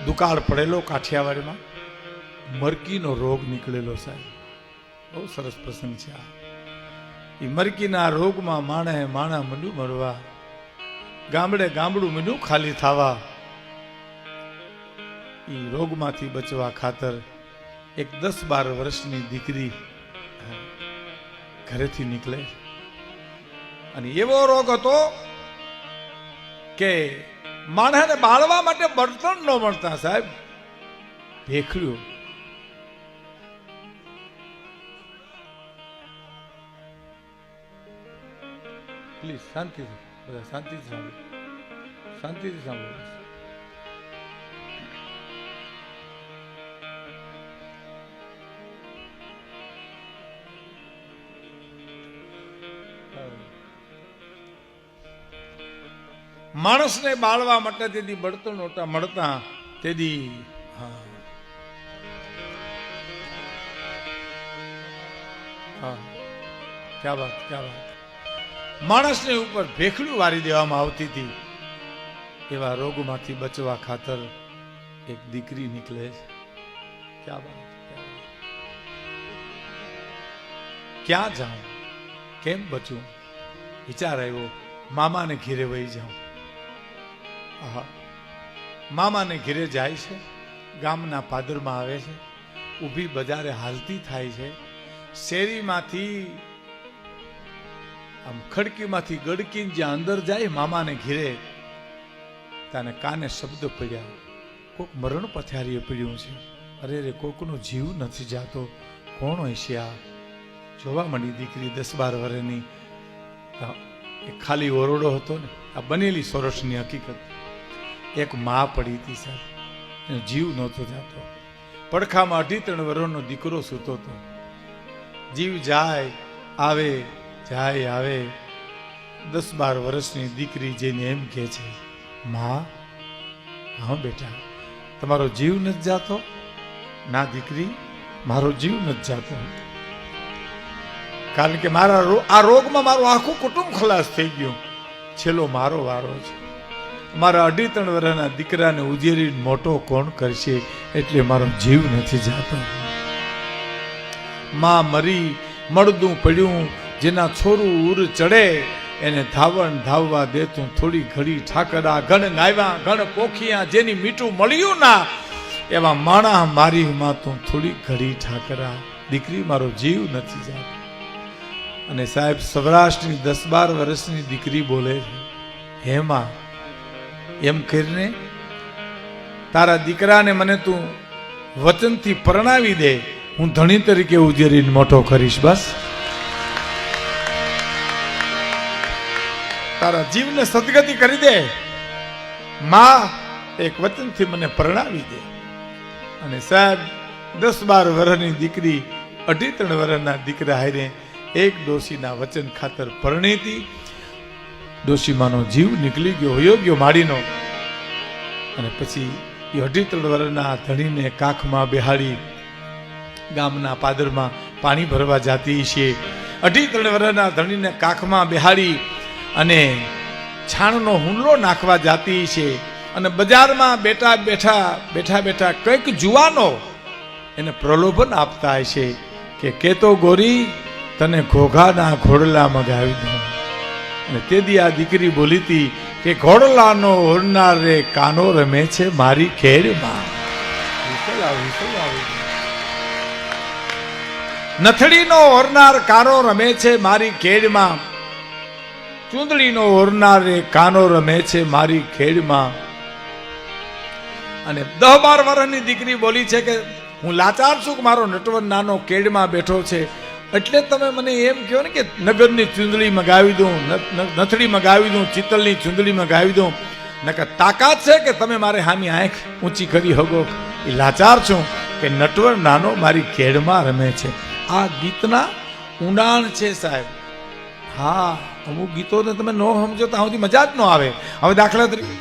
દુકાળ પડેલો કાઠિયાવાડમાં, મરકીનો રોગ નીકળેલો સાહેબ. બહુ સરસ પ્રસંગ છે આ. એ મરકીના રોગમાં માણા મંડ્યું મળવા, ગામડે ગામડું મંડ્યું ખાલી થવા. એ રોગમાંથી બચવા ખાતર એક 10-12 વર્ષની દીકરી ઘરેથી નીકળે, અને એવો રોગ હતો કે માણસને બાળવા માટે બળતણ ન મળતા સાહેબ. ભેખડ્યું. પ્લીઝ શાંતિથી, બધા શાંતિથી સાંભળો, શાંતિથી સાંભળો. માણસને બાળવા માટે તેથી બળતણ નહોતા મળતા. તેથી ક્યા વાત, ક્યા વાત. માણસને ઉપર ભેખડું વારી દેવામાં આવતી હતી. એવા રોગમાંથી બચવા ખાતર એક દીકરી નીકળે છે. ક્યા વાત, ક્યાં જાઉં, કેમ બચું? વિચાર આવ્યો, મામાને ઘેરે વહી જાઉં. મામાને ઘેરે જાય છે, ગામના પાદરમાં આવે છે, ઊભી બજારે હાલતી થાય છે. શેરીમાંથી આમ ખડકીમાંથી ગડકીને જ્યાં અંદર જાય મામાને ઘેરે, તાને કાને શબ્દ પડ્યા, કોક મરણ પથારીએ પડ્યું છે. અરે રે, કોકનો જીવ નથી જાતો, કોણ હોય છે આ? જોવા મળી દીકરી 10-12 વર્ષની. એક ખાલી ઓરડો હતો ને, આ બનેલી સોરઠની હકીકત. એક માં પડી હતી સાહેબ, એનો જીવ નહોતો જાતો. પડખામાં 2.5 વર્ષનો દીકરો સૂતો હતો. જીવ જાય આવે, જાય આવે. 10-12 વર્ષની દીકરી જઈને એમ કહે છે, માં, હા બેટા, તમારો જીવ નથી જાતો? ના દીકરી, મારો જીવ નથી જાતો, કારણ કે મારા આ રોગમાં મારું આખું કુટુંબ ખલાસ થઈ ગયું. છેલ્લો મારો વારો છે. મારા 2.5 વર્ષના દીકરાને ઉજેરી મોટો કોણ કરશે, એટલે મારો જીવ નથી જાતો. માં મરી મળદું પડ્યું, જેના છોરું ઉર ચડે એને ધાવવા દે તું થોડી ઘડી ઠાકરા. ઘણ ગાવ્યા ઘણ પોખિયા, જેની મીઠું મળ્યું ના, એવા માણા મારી માં તું થોડી ઘડી ઠાકરા. દીકરી, મારો જીવ નથી જાતો. અને સાહેબ, સૌરાષ્ટ્રની 10-12 વર્ષની દીકરી બોલે છે, હે માં, એમ કરીને તારા દીકરાને મને તું વચનથી પરણાવી દે, હું ધણી તરીકે ઉજેરીને મોટો કરીશ. બસ તારા જીવને સદગતિ કરી દે માં, એક વચનથી મને પરણાવી દે. અને સાહેબ, 10-12 વર્ષની દીકરી 2.5 વર્ષના દીકરા હારે એક ડોશીના વચન ખાતર પરણીતી. ડોશીમાનો જીવ નીકળી ગયો, હોયો ગયો માડીનો. અને પછી એ 2.5 વર્ષના ધણીને કાખમાં બેહાડી ગામના પાદરમાં પાણી ભરવા જાતી છે. 2.5 વર્ષના ધણીને કાખમાં બેહાડી અને છાણનો હુંડલો નાખવા જાતી છે. અને બજારમાં બેઠા કંઈક જુવાનો એને પ્રલોભન આપતા હશે કે કેતો ગોરી, તને ઘોઘાના ઘોડલા મગાવી દઉં. અને તેથી આ દીકરી બોલી હતી કે ઘોડલાનો ઓરનાર રે કાનો રમે છે મારી ખેડમાં. નથડીનો ઓરનાર કાનો રમે છે મારી ખેડમાં, ચૂંદડીનો ઓરનાર રે કાનો રમે છે મારી ખેડમાં. અને 10-12 વર્ષની દીકરી બોલી છે કે હું લાચાર છું કે મારો નટવર નાનો કેડમાં બેઠો છે, એટલે તમે મને એમ કહો ને કે નગરની ચૂંદડી મગાવી દઉં, નથડી મગાવી દઉં, ચિત્તલની ચૂંદડી મગાવી દઉં. નકર તાકાત છે કે તમે મારે હામી આંખ ઊંચી કરી હગો? એ લાચાર છું કે નટવર નાનો મારી કેડમાં રમે છે. આ ગીતના ઊંડાણ છે સાહેબ. હા, અમુક ગીતોને તમે ન સમજો તો સુધી મજા જ ન આવે. હવે દાખલા તરીકે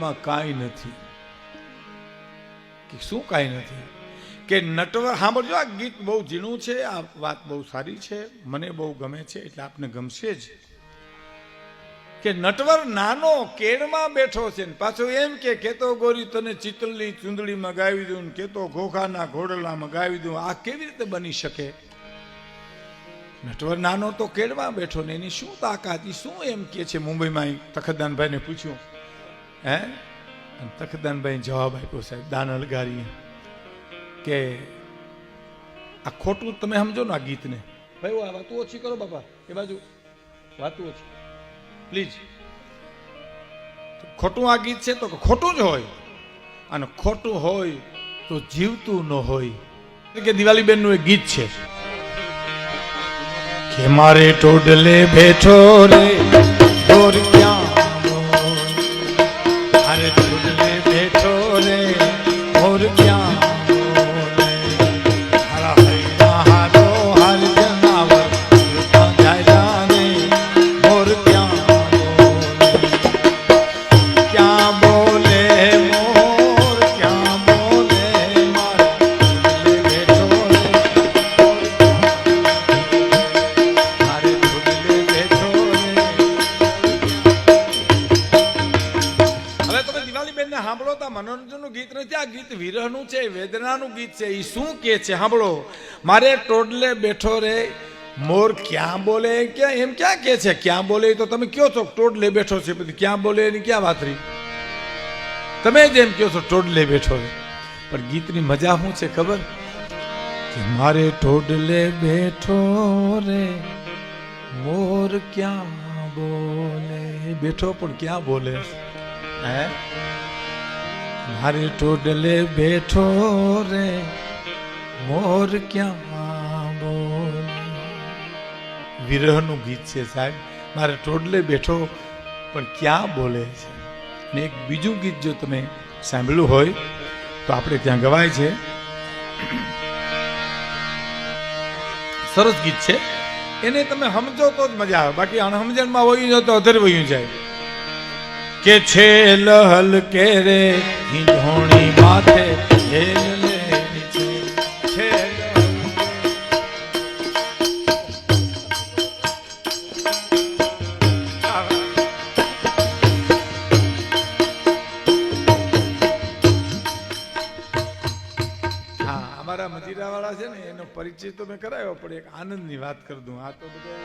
જગતમાં કાંઈ નથી. કે શું કાંઈ નથી? કે નટવર, સાંભળજો, આ ગીત બહુ ઝીણું છે, આ વાત બહુ સારી છે, મને બહુ ગમે છે, એટલે આપને ગમશે જ. કે નટવર નાનો કેળમાં બેઠો છે ને પાછો એમ કે કેતો ગોરી તને ચિતલની ચૂંદડી મગાવી દઉં, કેતો ઘોઘાના ઘોડલા મગાવી દઉં. આ કેવી રીતે બની શકે? નટવર નાનો તો કેળમાં બેઠો ને એની શું તાકાત, શું એમ કે છે? મુંબઈમાં તખતદાનભાઈને પૂછ્યું, હે? તખતદાનભાઈ જવાબ આપ્યો, સાહેબ દાનલગારી, કે આ ખોટું તમે સમજો ને આ ગીતને. ભાઈ આ વાતું ઓછી કરો બાપા, એ બાજુ વાતું ઓછી પ્લીઝ. ખોટું આ ગીત છે તો ખોટું જ હોય, અને ખોટું હોય તો જીવતું ન હોય. કે દિવાળીબેન નું એક ગીત છે કે મારે ટોડલે બેઠો રે દોર ક્યાં, મારે ટોડલે બેઠો રે મોર ક્યાં, મનોરંજનનું ગીત નથી, આ ગીત વિરહનું છે, વેદનાનું ગીત છે. એ શું કે છે સાંભળો. મારે ટોડલે બેઠો રે મોર ક્યાં બોલે, ક્યાં એમ ક્યાં કે છે? ક્યાં બોલે તો તમે કયો છો ટોડલે બેઠો છે, પછી ક્યાં બોલે એની ક્યાં વાત રહી? તમે જ એમ કહો છો ટોડલે બેઠો રે, પણ ગીતની મજા શું છે ખબર? કે મારે ટોડલે બેઠો રે મોર ક્યાં બોલે, બેઠો પણ ક્યાં બોલે? હે, મારે ટોડલે બેઠો રે મોર ક્યાં બોલે. વિરહનું ગીત છે સાહેબ. મારે ટોડલે બેઠો પણ ક્યાં બોલે છે. ને એક બીજું ગીત જો તમે સાંભળ્યું હોય તો આપણે ત્યાં ગવાય છે, સરસ ગીત છે. એને તમે સમજો તો જ મજા આવે, બાકી અણસમજણમાં વયું જાય તો અધર વયું જાય. કે છે લહલ કે રે હિંડોણી માથે હેલ લેની છે, છે હા અમારા મજીરા વાળા છે ને એનો પરિચય તો મેં કરાવ્યો, પણ એક આનંદની વાત કરી દઉં. આ તો બધા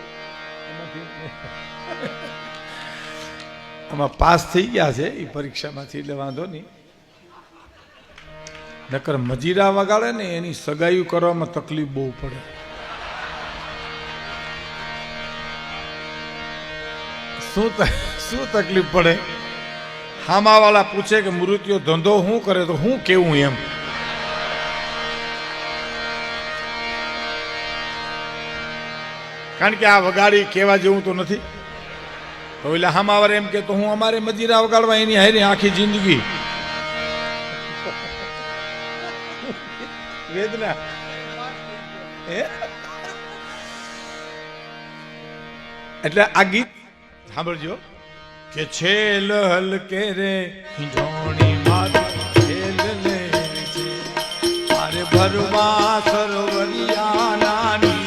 આમાં પાસ થઈ ગયા છે એ પરીક્ષામાંથી, એટલે વાંધો નહીં. નકર મજીરા વગાડે ને એની સગાઈ કરવામાં તકલીફ બહુ પડે. શું તકલીફ પડે? હામાવાળા પૂછે કે મૃત્યુ ધંધો શું કરે તો હું કેવું એમ. કારણ કે આ વગાડી કેવા જેવું તો નથી. તો એટલે હામાવારે એમ કે તો હું અમારે મજીરા વગાડવા એની હારી આખી જિંદગી વેદના. એટલે આ ગીત સાંભળજો કે છે લહલ કે રે હિંડોણી માથે હેલ લે છે, મારે ભરવા સરોવરિયા નાની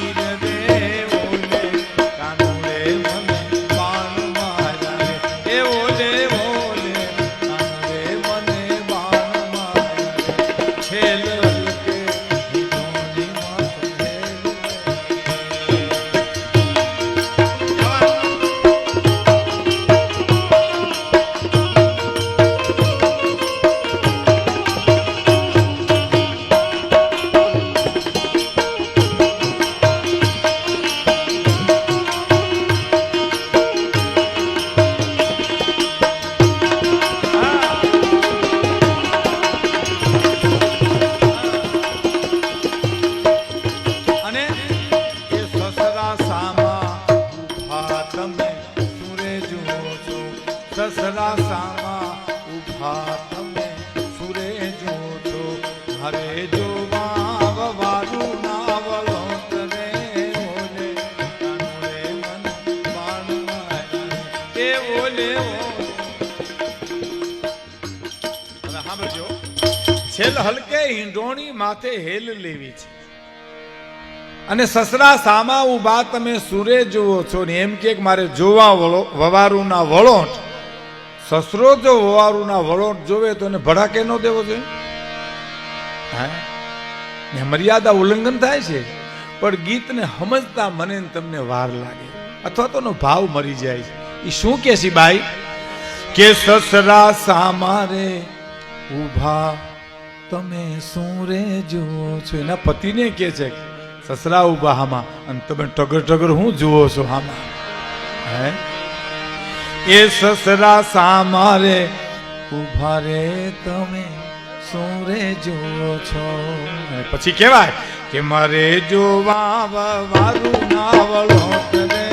હવે સાંભળજો, છેલ હલકે હિંડોણી માથે હેલ લેવી છે, અને સસરા સામા ઉભા તમે સુરે જુઓ છો ને એમ કે મારે જોવા વવારું ના વળોટ. સસરો જો વવારું ના વળોટ જોવે તો એને ભડાકે ન દેવો જોઈએ. હા, મર્યાદા ઉલ્લંઘન થાય છે, પણ ગીતને સમજતા મને તમને વાર લાગે અથવા તો નો ભાવ મરી જાય છે. એ શું કે છે બાઈ કે સસરા સામારે ઉભા તમે શું રે જુઓ છો, એના પતિને કે છે સસરા ઉભા હામાં અને તમે ટગર ટગર હું જુઓ છો હામાં. હે એ સસરા સામારે ઉભા રે તમે શું રે જુઓ છો. પછી કહેવાય કે મારે જોવા વારું ના વળો રે